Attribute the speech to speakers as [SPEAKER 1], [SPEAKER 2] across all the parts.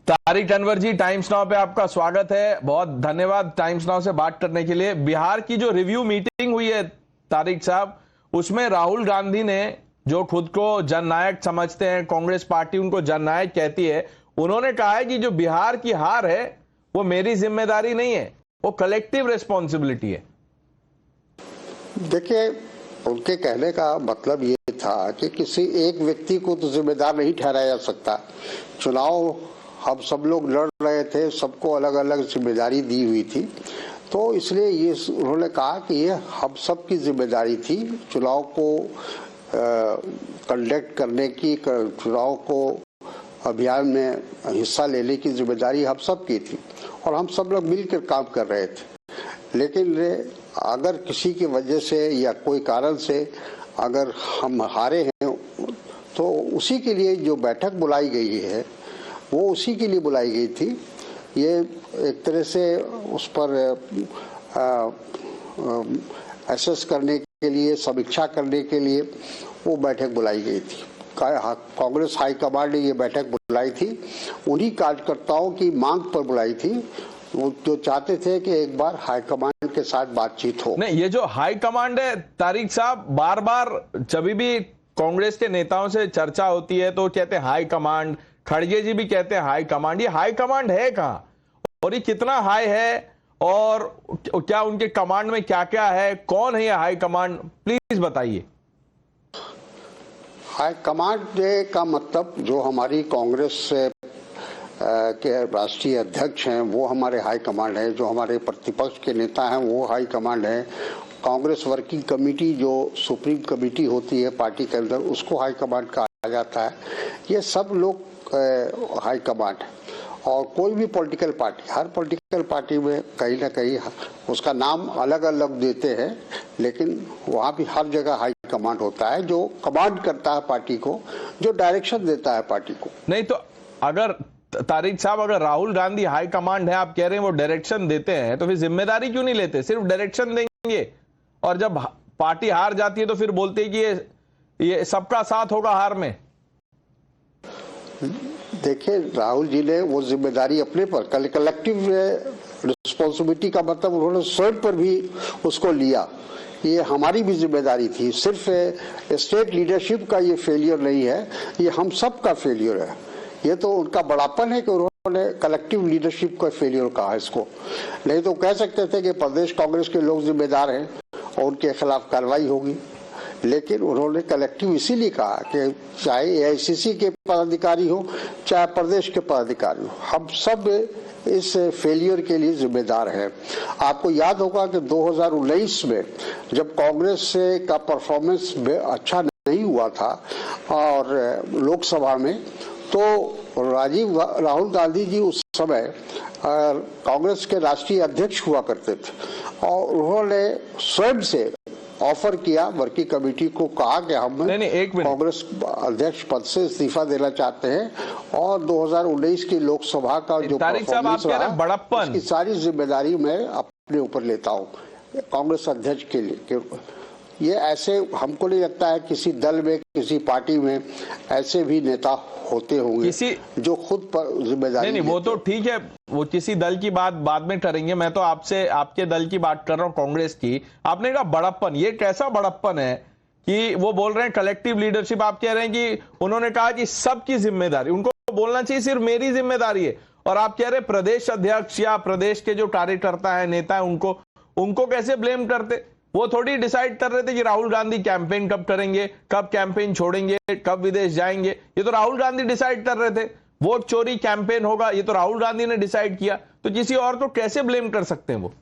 [SPEAKER 1] तारिक अनवर जी, times now पे आपका स्वागत है। बहुत धन्यवाद टाइम्स नाउ से बात करने के लिए। बिहार की जो रिव्यू मीटिंग हुई है तारिक साहब, उसमें राहुल गांधी ने, जो खुद को जननायक समझते हैं, कांग्रेस पार्टी उनको जननायक कहती है, उन्होंने कहा है कि जो बिहार की हार है वो मेरी जिम्मेदारी नहीं है, वो कलेक्टिव रिस्पॉन्सिबिलिटी है।
[SPEAKER 2] देखिए, उनके कहने का मतलब ये था कि किसी एक व्यक्ति को तो जिम्मेदार नहीं ठहराया जा सकता। चुनाव हम सब लोग लड़ रहे थे, सबको अलग अलग जिम्मेदारी दी हुई थी, तो इसलिए ये उन्होंने कहा कि ये हम सब की जिम्मेदारी थी। चुनाव को कंडक्ट करने की, चुनाव को अभियान में हिस्सा लेने की जिम्मेदारी हम सब की थी और हम सब लोग मिलकर काम कर रहे थे। लेकिन अगर किसी की वजह से या कोई कारण से अगर हम हारे हैं तो उसी के लिए जो बैठक बुलाई गई है वो उसी के लिए बुलाई गई थी। ये एक तरह से उस पर एसेस करने के लिए, समीक्षा करने के लिए वो बैठक बुलाई गई थी। कांग्रेस हाईकमांड ने ये बैठक बुलाई थी, उन्हीं कार्यकर्ताओं की मांग पर बुलाई थी, वो जो चाहते थे कि एक बार हाईकमांड के साथ बातचीत हो।
[SPEAKER 1] नहीं, ये जो हाईकमांड है तारिक साहब, बार बार जब भी कांग्रेस के नेताओं से चर्चा होती है तो कहते हैं हाईकमांड, खड़गे जी भी कहते हैं हाई कमांड। ये हाई कमांड है कहां और ये कितना हाई है और क्या उनके कमांड में क्या क्या है, कौन है ये हाई कमांड, प्लीज बताइए।
[SPEAKER 2] हाई कमांड का मतलब जो हमारी कांग्रेस के राष्ट्रीय अध्यक्ष हैं वो हमारे हाई कमांड है, जो हमारे प्रतिपक्ष के नेता हैं वो हाई कमांड है, कांग्रेस वर्किंग कमेटी जो सुप्रीम कमेटी होती है पार्टी के अंदर उसको हाई कमांड कहा जाता है। ये सब लोग हाई कमांड। और कोई भी पॉलिटिकल पार्टी, हर पॉलिटिकल पार्टी में कहीं ना कहीं उसका नाम अलग अलग देते हैं, लेकिन वहाँ भी हर जगह हाई कमांड होता है जो कमांड करता है पार्टी को, जो डायरेक्शन देता है पार्टी को।
[SPEAKER 1] नहीं तो अगर तारिक साहब, अगर राहुल गांधी हाई कमांड है, आप कह रहे हैं वो डायरेक्शन देते हैं, तो फिर जिम्मेदारी क्यों नहीं लेते? सिर्फ डायरेक्शन देंगे और जब पार्टी हार जाती है तो फिर बोलते हैं कि ये सबका साथ होगा हार में।
[SPEAKER 2] देखिए, राहुल जी ने वो जिम्मेदारी अपने पर, कलेक्टिव रिस्पॉन्सिबिलिटी का मतलब उन्होंने स्वयं पर भी उसको लिया। ये हमारी भी जिम्मेदारी थी, सिर्फ स्टेट लीडरशिप का ये फेलियर नहीं है, ये हम सब का फेलियर है। ये तो उनका बड़ापन है कि उन्होंने कलेक्टिव लीडरशिप का फेलियर कहा इसको। नहीं तो कह सकते थे कि प्रदेश कांग्रेस के लोग जिम्मेदार हैं और उनके खिलाफ कार्रवाई होगी, लेकिन उन्होंने कलेक्टिव इसीलिए कहा कि चाहे एआईसीसी के पदाधिकारी हो चाहे प्रदेश के पदाधिकारी हो, हम सब इस फेलियर के लिए जिम्मेदार हैं। आपको याद होगा कि 2019 में जब कांग्रेस का परफॉर्मेंस अच्छा नहीं हुआ था और लोकसभा में, तो राहुल गांधी जी उस समय कांग्रेस के राष्ट्रीय अध्यक्ष हुआ करते थे और उन्होंने स्वयं से ऑफर किया वर्किंग कमेटी को, कहा कि हम कांग्रेस अध्यक्ष पद से इस्तीफा देना चाहते हैं और 2019 की लोकसभा का जो परफॉर्मेंस रहा उसकी सारी जिम्मेदारी मैं अपने ऊपर लेता हूं कांग्रेस अध्यक्ष के लिए। ये ऐसे हमको नहीं लगता है किसी दल में, किसी पार्टी में ऐसे भी नेता होते होंगे जो खुद पर जिम्मेदारी।
[SPEAKER 1] नहीं, वो तो ठीक है, वो किसी दल की बात बाद में करेंगे। मैं तो आपसे आपके दल की बात कर रहा हूं, कांग्रेस की। आपने कहा बड़प्पन, ये कैसा बड़प्पन है कि वो बोल रहे हैं कलेक्टिव लीडरशिप, आप कह रहे हैं कि उन्होंने कहा कि सबकी जिम्मेदारी, उनको बोलना चाहिए सिर्फ मेरी जिम्मेदारी है, और आप कह रहे प्रदेश अध्यक्ष या प्रदेश के जो कार्यकर्ता है, नेता है, उनको कैसे ब्लेम करते? वो थोड़ी डिसाइड कर रहे थे कि राहुल गांधी कैंपेन कब करेंगे, कब कैंपेन छोड़ेंगे, कब विदेश जाएंगे। ये तो राहुल गांधी डिसाइड कर रहे थे। वोट चोरी कैंपेन होगा, ये तो राहुल गांधी ने डिसाइड किया, तो किसी और को कैसे ब्लेम कर सकते हैं? वो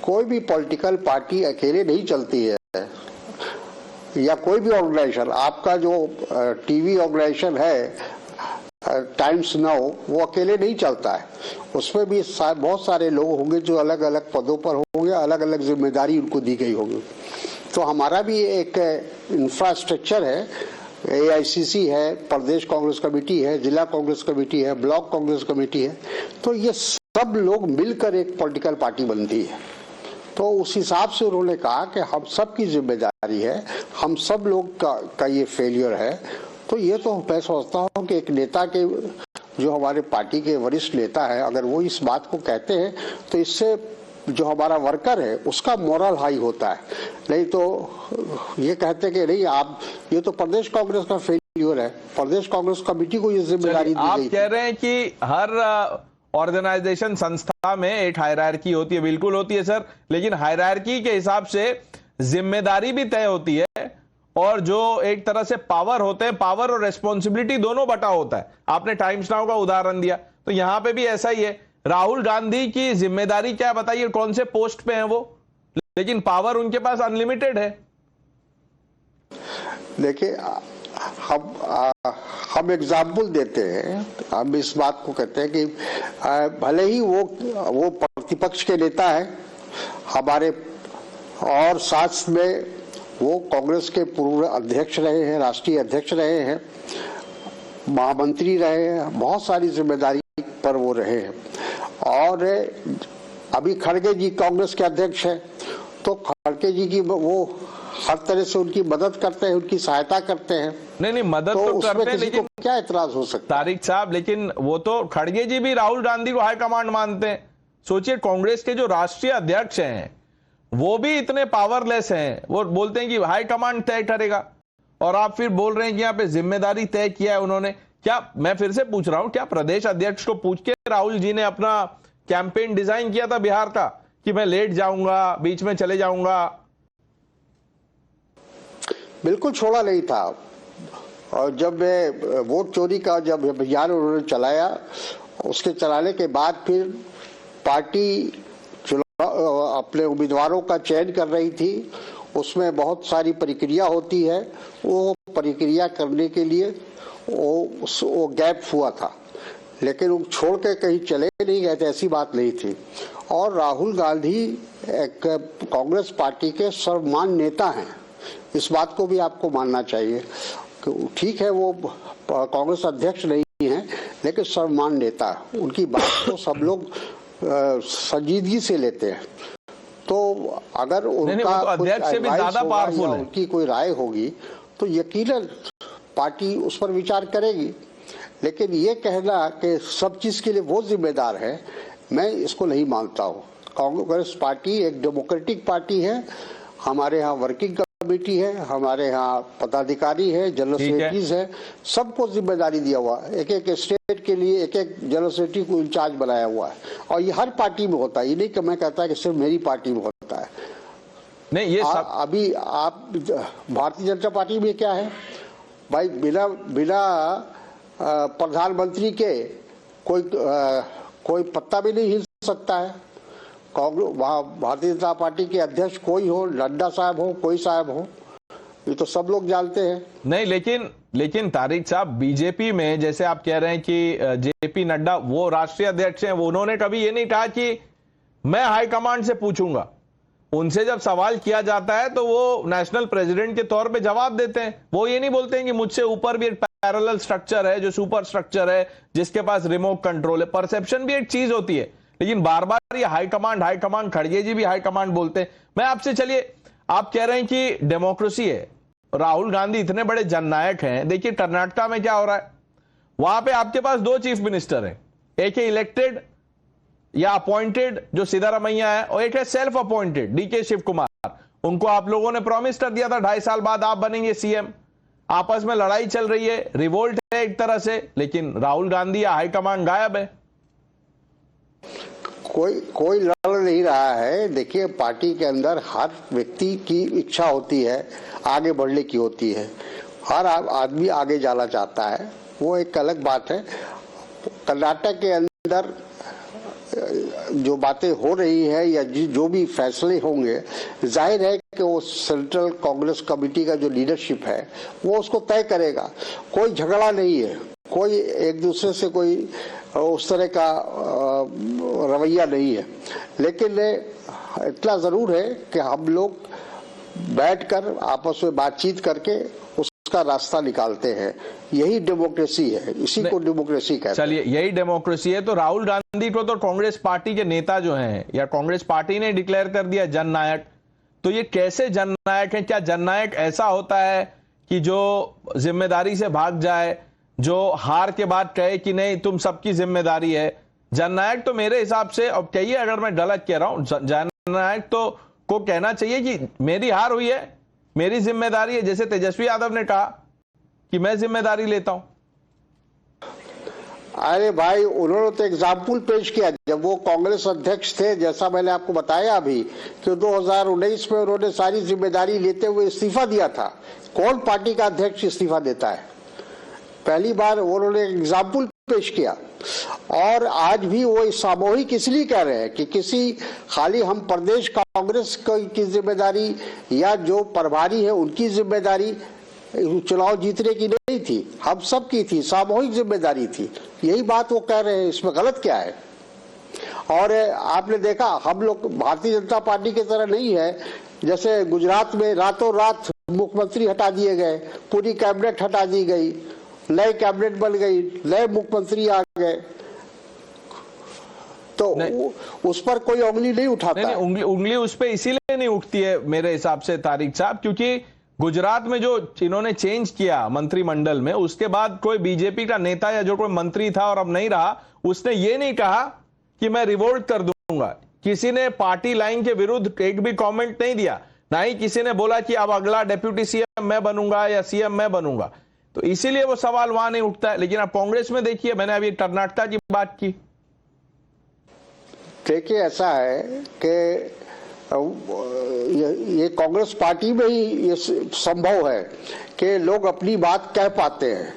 [SPEAKER 2] कोई भी पॉलिटिकल पार्टी अकेले नहीं चलती है, या कोई भी ऑर्गेनाइजेशन। आपका जो टीवी ऑर्गेनाइजेशन है टाइम्स नाउ, वो अकेले नहीं चलता है, उसमें भी बहुत सारे लोग होंगे जो अलग अलग पदों पर होंगे, अलग अलग जिम्मेदारी उनको दी गई होगी। तो हमारा भी एक इंफ्रास्ट्रक्चर है, एआईसीसी है, प्रदेश कांग्रेस कमेटी है, जिला कांग्रेस कमेटी है, ब्लॉक कांग्रेस कमेटी है, तो ये सब लोग मिलकर एक पॉलिटिकल पार्टी बनती है। तो उस हिसाब से उन्होंने कहा कि हम सब की जिम्मेदारी है, हम सब लोग का ये फेलियर है। तो ये तो मैं सोचता हूँ कि एक नेता के जो हमारे पार्टी के वरिष्ठ नेता है, अगर वो इस बात को कहते हैं तो इससे जो हमारा वर्कर है उसका मोरल हाई होता है। नहीं तो ये कहते कि नहीं आप, ये तो प्रदेश कांग्रेस का फेल्यूर है, प्रदेश कांग्रेस कमेटी को ये जिम्मेदारी दी गई।
[SPEAKER 1] आप कह रहे हैं कि हर ऑर्गेनाइजेशन, संस्था में एक हायरार्की होती है, बिल्कुल होती है सर, लेकिन हायरार्की के हिसाब से जिम्मेदारी भी तय होती है और जो एक तरह से पावर होते हैं, पावर और रेस्पॉन्सिबिलिटी दोनों बटा होता है। आपने टाइम्स नाउ का उदाहरण दिया, तो यहां पे भी ऐसा ही है। राहुल गांधी की जिम्मेदारी क्या बताइए, कौन से पोस्ट पे हैं वो, लेकिन पावर उनके पास अनलिमिटेड है।
[SPEAKER 2] देखिए, हम एग्जाम्पल देते हैं, हम इस बात को कहते हैं कि भले ही वो प्रतिपक्ष के नेता है हमारे, और साथ में वो कांग्रेस के पूर्व अध्यक्ष रहे हैं, राष्ट्रीय अध्यक्ष रहे हैं, महामंत्री रहे हैं, बहुत सारी जिम्मेदारी पर वो रहे हैं। और अभी खड़गे जी कांग्रेस के अध्यक्ष हैं, तो खड़गे जी की वो हर तरह से उनकी मदद करते हैं, उनकी सहायता करते हैं।
[SPEAKER 1] नहीं मदद तो करते हैं, लेकिन
[SPEAKER 2] क्या एतराज हो सकता है
[SPEAKER 1] तारिक साहब, लेकिन वो तो खड़गे जी भी राहुल गांधी को हाईकमांड मानते हैं। सोचिए, कांग्रेस के जो राष्ट्रीय अध्यक्ष हैं वो भी इतने पावरलेस हैं, वो बोलते हैं कि हाईकमांड तय करेगा, और आप फिर बोल रहे हैं कि यहाँ पे जिम्मेदारी तय किया है उन्होंने। क्या, मैं फिर से पूछ रहा हूं, क्या प्रदेश अध्यक्ष को पूछ के राहुल जी ने अपना कैंपेन डिजाइन किया था बिहार का, कि मैं लेट जाऊंगा, बीच में चले जाऊंगा?
[SPEAKER 2] बिल्कुल छोड़ा नहीं था। और जब वोट चोरी का जब अभियान उन्होंने चलाया, उसके चलाने के बाद फिर पार्टी अपने उम्मीदवारों का चयन कर रही थी, उसमें बहुत सारी प्रक्रिया होती है, वो प्रक्रिया करने के लिए वो गैप हुआ था, लेकिन वो छोड़ के कहीं चले नहीं गए थे, ऐसी बात नहीं थी। और राहुल गांधी एक कांग्रेस पार्टी के सर्वमान्य नेता हैं, इस बात को भी आपको मानना चाहिए। ठीक है, वो कांग्रेस अध्यक्ष नहीं है, लेकिन सर्वमान्य नेता, उनकी बात को सब लोग संजीदगी से लेते हैं। तो अगर उनका
[SPEAKER 1] तो अध्यक्ष से भी ज्यादा पावरफुल है,
[SPEAKER 2] उनकी कोई राय होगी तो यकीनन पार्टी उस पर विचार करेगी। लेकिन ये कहना कि सब चीज के लिए वो जिम्मेदार है, मैं इसको नहीं मानता हूँ। कांग्रेस पार्टी एक डेमोक्रेटिक पार्टी है, हमारे यहाँ वर्किंग कमेटी है, हमारे यहाँ पदाधिकारी है, जनरल सेक्रेटरीज है, सबको जिम्मेदारी दिया हुआ है। एक एक स्टेट के लिए एक एक जनरल सेक्रेटरी को इंचार्ज बनाया हुआ है, और ये हर पार्टी में होता है। ये नहीं कि मैं कहता कि सिर्फ मेरी पार्टी में होता है।
[SPEAKER 1] नहीं, ये
[SPEAKER 2] अभी आप भारतीय जनता पार्टी में क्या है भाई, बिना प्रधानमंत्री के कोई पत्ता भी नहीं हिल सकता है। कांग्रेस, भारतीय जनता पार्टी के अध्यक्ष कोई हो, नड्डा साहब हो, कोई साहब हो, ये तो सब लोग जानते हैं।
[SPEAKER 1] नहीं, लेकिन तारिक साहब, बीजेपी में जैसे आप कह रहे हैं कि जेपी नड्डा वो राष्ट्रीय अध्यक्ष हैं, वो उन्होंने कभी ये नहीं कहा कि मैं हाईकमांड से पूछूंगा। उनसे जब सवाल किया जाता है तो वो नेशनल प्रेसिडेंट के तौर पे जवाब देते हैं। वो ये नहीं बोलते हैं कि मुझसे ऊपर भी एक पैरेलल स्ट्रक्चर है, जो सुपर स्ट्रक्चर है, जिसके पास रिमोट कंट्रोल है। परसेप्शन भी एक चीज होती है, लेकिन बार बार ये हाईकमांड, खड़गे जी भी हाईकमांड बोलते हैं। मैं आपसे, चलिए, आप कह रहे हैं कि डेमोक्रेसी है, राहुल गांधी इतने बड़े जननायक हैं। देखिए कर्नाटका में क्या हो रहा है, वहां पे आपके पास दो चीफ मिनिस्टर हैं, एक है इलेक्टेड या अपॉइंटेड जो सिद्धारमैया है, और एक है सेल्फ अपॉइंटेड डीके शिव कुमार। उनको आप लोगों ने प्रॉमिस कर दिया था 2.5 साल बाद आप बनेंगे सीएम। आपस में लड़ाई चल रही है, रिवोल्ट है एक तरह से, लेकिन राहुल गांधी या हाईकमांड गायब है।
[SPEAKER 2] कोई लड़ नहीं रहा है। देखिए, पार्टी के अंदर हर व्यक्ति की इच्छा होती है, आगे बढ़ने की होती है, हर आदमी आगे जाना चाहता है, वो एक अलग बात है। कर्नाटक के अंदर जो बातें हो रही है या जो भी फैसले होंगे, जाहिर है कि वो सेंट्रल कांग्रेस कमेटी का जो लीडरशिप है वो उसको तय करेगा। कोई झगड़ा नहीं है, कोई एक दूसरे से कोई उस तरह का रवैया नहीं है। लेकिन इतना जरूर है कि हम लोग बैठकर आपस में बातचीत करके उसका रास्ता निकालते हैं। यही डेमोक्रेसी है, इसी को डेमोक्रेसी कहते हैं।
[SPEAKER 1] चलिए, यही डेमोक्रेसी है। तो राहुल गांधी को तो कांग्रेस पार्टी के नेता जो हैं या कांग्रेस पार्टी ने डिक्लेयर कर दिया जननायक। तो ये कैसे जननायक है? क्या जननायक ऐसा होता है कि जो जिम्मेदारी से भाग जाए, जो हार के बाद कहे कि नहीं तुम सबकी जिम्मेदारी है। जननायक तो मेरे हिसाब से, अब कहिए अगर मैं गलत कह रहा हूं, जननायक तो को कहना चाहिए कि मेरी हार हुई है, मेरी जिम्मेदारी है, जैसे तेजस्वी यादव ने कहा कि मैं जिम्मेदारी लेता हूं।
[SPEAKER 2] अरे भाई, उन्होंने तो एग्जाम्पल पेश किया जब वो कांग्रेस अध्यक्ष थे, जैसा मैंने आपको बताया अभी कि 2019 में उन्होंने सारी जिम्मेदारी लेते हुए इस्तीफा दिया था। कौन पार्टी का अध्यक्ष इस्तीफा देता है? पहली बार उन्होंने एग्जाम्पल पेश किया। और आज भी वो सामूहिक इसलिए कह रहे हैं कि किसी खाली हम प्रदेश कांग्रेस की जिम्मेदारी या जो प्रभारी है उनकी जिम्मेदारी चुनाव जीतने की नहीं थी, हम सब की थी, सामूहिक जिम्मेदारी थी। यही बात वो कह रहे हैं, इसमें गलत क्या है? और आपने देखा हम लोग भारतीय जनता पार्टी की तरह नहीं है, जैसे गुजरात में रातों रात मुख्यमंत्री हटा दिए गए, पूरी कैबिनेट हटा दी गई, नई कैबिनेट बन गई, नए मुख्यमंत्री आ गए, तो उस पर कोई उंगली नहीं उठाता।
[SPEAKER 1] नहीं, उंगली उस पर इसीलिए नहीं उठती है मेरे हिसाब से तारिक साहब, क्योंकि गुजरात में जो इन्होंने चेंज किया मंत्रिमंडल में, उसके बाद कोई बीजेपी का नेता या जो कोई मंत्री था और अब नहीं रहा, उसने ये नहीं कहा कि मैं रिवोल्ट कर दूंगा। किसी ने पार्टी लाइन के विरुद्ध एक भी कमेंट नहीं दिया, ना ही किसी ने बोला कि अब अगला डेप्यूटी सीएम मैं बनूंगा या सीएम मैं बनूंगा। तो इसीलिए वो सवाल वहां नहीं उठता है। लेकिन अब कांग्रेस में देखिए, मैंने अभी कर्नाटक की बात की।
[SPEAKER 2] देखिए, ऐसा है कि ये कांग्रेस पार्टी में ही ये संभव है कि लोग अपनी बात कह पाते हैं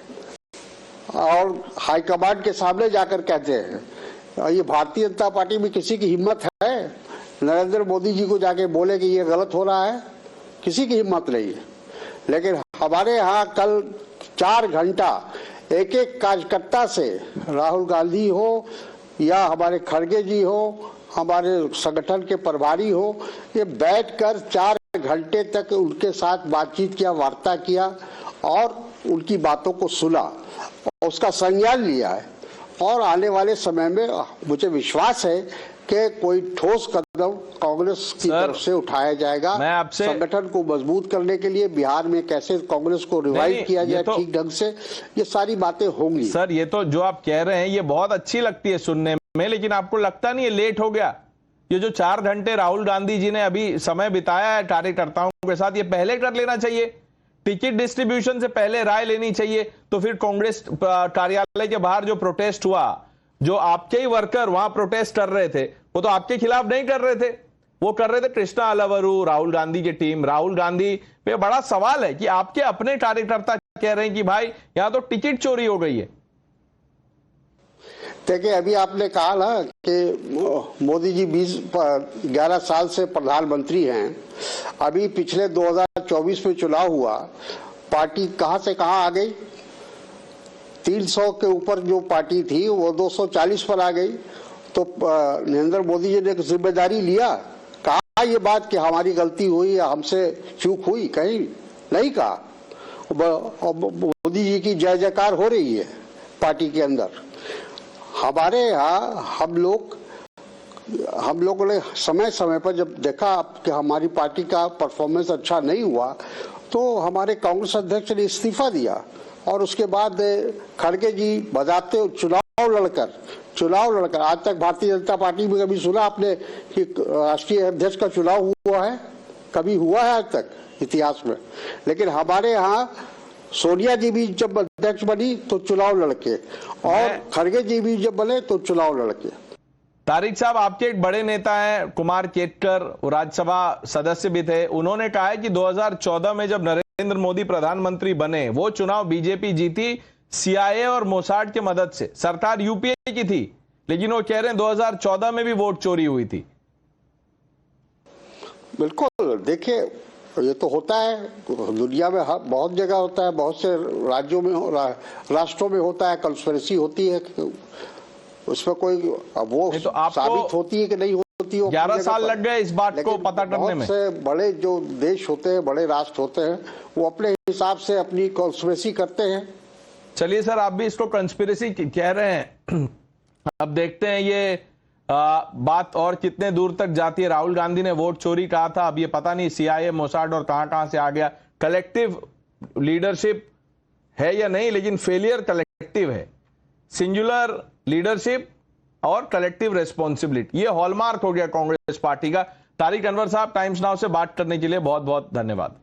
[SPEAKER 2] और हाईकमांड के सामने जाकर कहते हैं। ये भारतीय जनता पार्टी में किसी की हिम्मत है नरेंद्र मोदी जी को जाके बोले कि ये गलत हो रहा है? किसी की हिम्मत नहीं है। लेकिन हमारे यहाँ कल 4 घंटा एक एक कार्यकर्ता से, राहुल गांधी हो या हमारे खड़गे जी हो, हमारे संगठन के प्रभारी हो, ये बैठकर 4 घंटे तक उनके साथ बातचीत किया, वार्ता किया और उनकी बातों को सुना और उसका संज्ञान लिया है। और आने वाले समय में मुझे विश्वास है कि कोई ठोस कदम कांग्रेस की तरफ से उठाया जाएगा।
[SPEAKER 1] मैं आपसे
[SPEAKER 2] संगठन को मजबूत करने के लिए बिहार में कैसे कांग्रेस को रिवाइव किया जाए ठीक ढंग से, ये सारी बातें होंगी।
[SPEAKER 1] सर, ये तो जो आप कह रहे हैं ये बहुत अच्छी लगती है सुनने में, लेकिन आपको लगता नहीं है लेट हो गया? ये जो 4 घंटे राहुल गांधी जी ने अभी समय बिताया है कार्यकर्ताओं के साथ, ये पहले कर लेना चाहिए। टिकट डिस्ट्रीब्यूशन से पहले राय लेनी चाहिए। तो फिर कांग्रेस कार्यालय के बाहर जो प्रोटेस्ट हुआ, जो आपके ही वर्कर वहां प्रोटेस्ट कर रहे थे, वो तो आपके खिलाफ नहीं कर रहे थे, वो कर रहे थे कृष्णा अलवरू, राहुल गांधी की टीम। राहुल गांधी पे बड़ा सवाल है कि आपके अपने कार्यकर्ता कह रहे हैं कि भाई यहां तो टिकट चोरी हो गई है।
[SPEAKER 2] देखिए, अभी आपने कहा ना कि मोदी जी 11 साल से प्रधानमंत्री हैं। अभी पिछले 2024 में चुनाव हुआ, पार्टी कहां से कहां आ गई? 300 के ऊपर जो पार्टी थी वो 240 पर आ गई। तो नरेंद्र मोदी जी ने एक जिम्मेदारी लिया? कहा ये बात कि हमारी गलती हुई या हमसे चूक हुई? कहीं नहीं कहा। मोदी जी की जय जयकार हो रही है पार्टी के अंदर। हमारे यहाँ हम लोगों ने समय समय पर जब देखा कि हमारी पार्टी का परफॉर्मेंस अच्छा नहीं हुआ, तो हमारे कांग्रेस अध्यक्ष ने इस्तीफा दिया और उसके बाद खड़गे जी बजाते चुनाव लड़कर आज तक भारतीय जनता पार्टी में कभी सुना आपने कि राष्ट्रीय अध्यक्ष का चुनाव हुआ है? कभी हुआ है आज तक इतिहास में? लेकिन हमारे यहाँ सोनिया जी भी जब अध्यक्ष बनी तो चुनाव लड़के, और खड़गे जी भी जब बने तो चुनाव लड़के।
[SPEAKER 1] तारिक साहब, आपके एक बड़े नेता हैं कुमार केतकर, राज्यसभा सदस्य भी थे, उन्होंने कहा है कि 2014 में जब नरेंद्र मोदी प्रधानमंत्री बने, वो चुनाव बीजेपी जीती सीआईए और मोसाड की मदद से। सरकार यूपीए की थी, लेकिन वो कह रहे हैं 2014 में भी वोट चोरी हुई थी।
[SPEAKER 2] बिल्कुल, देखिए ये तो होता है दुनिया में, बहुत जगह होता है, बहुत से राज्यों में राष्ट्रों में होता है, कंस्पिरेसी होती है, उसमें कोई वो
[SPEAKER 1] तो
[SPEAKER 2] साबित होती है कि नहीं होती है।
[SPEAKER 1] 11 साल लग गए इस बात को पता करने में।
[SPEAKER 2] बहुत से बड़े जो देश होते हैं, बड़े राष्ट्र होते हैं, वो अपने हिसाब से अपनी कंस्पिरेसी करते हैं।
[SPEAKER 1] चलिए सर, आप भी इसको कंस्पिरेसी कह रहे हैं, अब देखते हैं ये बात और कितने दूर तक जाती है। राहुल गांधी ने वोट चोरी कहा था, अब ये पता नहीं सीआईए मोसाड और कहां से आ गया। कलेक्टिव लीडरशिप है या नहीं, लेकिन फेलियर कलेक्टिव है, सिंगुलर लीडरशिप और कलेक्टिव रेस्पॉन्सिबिलिटी, ये हॉलमार्क हो गया कांग्रेस पार्टी का। तारिक अनवर साहब, टाइम्स नाउ से बात करने के लिए बहुत बहुत धन्यवाद।